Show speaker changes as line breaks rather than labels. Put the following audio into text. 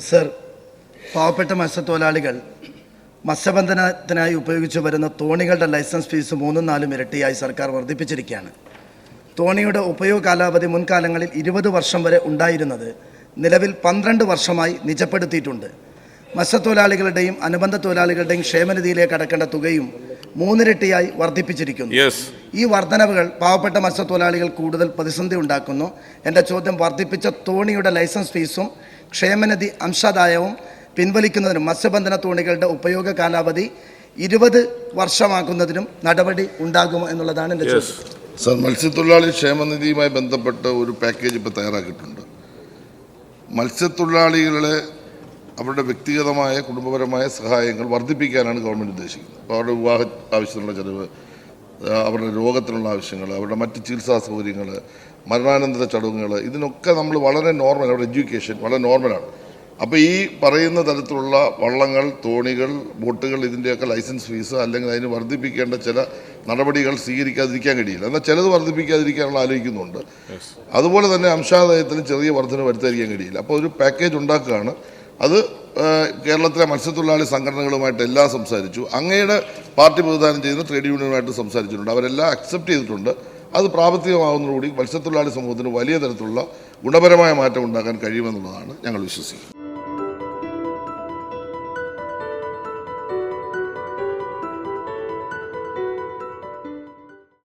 Sir, പാവപ്പെട്ട മത്സ്യത്തൊഴിലാളികൾ മത്സ്യബന്ധനത്തിനായി ഉപയോഗിച്ചു വരുന്ന തോണികളുടെ ലൈസൻസ് ഫീസ് 3-4 ഇരട്ടിയായി സർക്കാർ വർദ്ധിപ്പിച്ചിരിക്കുകയാണ്. തോണിയുടെ ഉപയോഗ കാലാവധി മുൻകാലങ്ങളിൽ 20 വർഷം വരെ ഉണ്ടായിരുന്നത് നിലവിൽ 12 വർഷമായി നിജപ്പെടുത്തിയിട്ടുണ്ട്. മത്സ്യത്തൊഴിലാളികളുടെയും അനുബന്ധ തൊഴിലാളികളുടെയും ക്ഷേമനിധിയിലേക്ക് അടക്കേണ്ട തുകയും 3 ഇരട്ടിയായി വർദ്ധിപ്പിച്ചിരിക്കുന്നു. ഈ വർധനവുകൾ പാവപ്പെട്ട മത്സ്യത്തൊഴിലാളികൾ കൂടുതൽ പ്രതിസന്ധി ഉണ്ടാക്കുന്നു. എൻ്റെ ചോദ്യം, വർദ്ധിപ്പിച്ച തോണിയുടെ ലൈസൻസ് ഫീസും ക്ഷേമനിധി അംശാദായവും പിൻവലിക്കുന്നതിനും മത്സ്യബന്ധന തോണികളുടെ ഉപയോഗ കാലാവധി 20 വർഷമാക്കുന്നതിനും നടപടി ഉണ്ടാകുമോ എന്നുള്ളതാണ് എൻ്റെ ചോദ്യം.
സർ, മത്സ്യത്തൊഴിലാളി ക്ഷേമനിധിയുമായി ബന്ധപ്പെട്ട് ഒരു പാക്കേജ് ഇപ്പോൾ തയ്യാറാക്കിയിട്ടുണ്ട്. മത്സ്യത്തൊഴിലാളികളെ അവരുടെ വ്യക്തിഗതമായ കുടുംബപരമായ സഹായങ്ങൾ വർദ്ധിപ്പിക്കാനാണ് ഗവൺമെൻറ് ഉദ്ദേശിക്കുന്നത്. അപ്പോൾ അവരുടെ വിവാഹ ആവശ്യത്തിനുള്ള ചിലവ്, അവരുടെ രോഗത്തിനുള്ള ആവശ്യങ്ങൾ, അവരുടെ മറ്റ് ചികിത്സാ സൗകര്യങ്ങൾ, മരണാനന്തര ചടങ്ങുകൾ, ഇതിനൊക്കെ നമ്മൾ വളരെ നോർമൽ, അവരുടെ എഡ്യൂക്കേഷൻ വളരെ നോർമലാണ്. അപ്പോൾ ഈ പറയുന്ന തരത്തിലുള്ള വള്ളങ്ങൾ, തോണികൾ, ബോട്ടുകൾ, ഇതിൻ്റെയൊക്കെ ലൈസൻസ് ഫീസ് അല്ലെങ്കിൽ അതിന് വർദ്ധിപ്പിക്കേണ്ട ചില നടപടികൾ സ്വീകരിക്കാതിരിക്കാൻ കഴിയില്ല. എന്നാൽ ചിലത് വർദ്ധിപ്പിക്കാതിരിക്കാനുള്ള ആലോചിക്കുന്നുണ്ട്. അതുപോലെ തന്നെ അംശാദായത്തിന് ചെറിയ വർധന വരുത്താതിരിക്കാൻ കഴിയില്ല. അപ്പോൾ ഒരു പാക്കേജ് ഉണ്ടാക്കുകയാണ്. അത് കേരളത്തിലെ മത്സ്യത്തൊഴിലാളി സംഘടനകളുമായിട്ട് എല്ലാം സംസാരിച്ചു. അങ്ങയുടെ പാർട്ടി പ്രതിദാനം ചെയ്യുന്ന ട്രേഡ് യൂണിയനുമായിട്ട് സംസാരിച്ചിട്ടുണ്ട്. അവരെല്ലാം അക്സെപ്റ്റ് ചെയ്തിട്ടുണ്ട്. അത് പ്രാവർത്തികമാകുന്നതോടുകൂടി മത്സ്യത്തൊഴിലാളി സമൂഹത്തിന് വലിയ തരത്തിലുള്ള ഗുണപരമായ മാറ്റം ഉണ്ടാക്കാൻ കഴിയുമെന്നുള്ളതാണ് ഞങ്ങൾ വിശ്വസിക്കുന്നത്.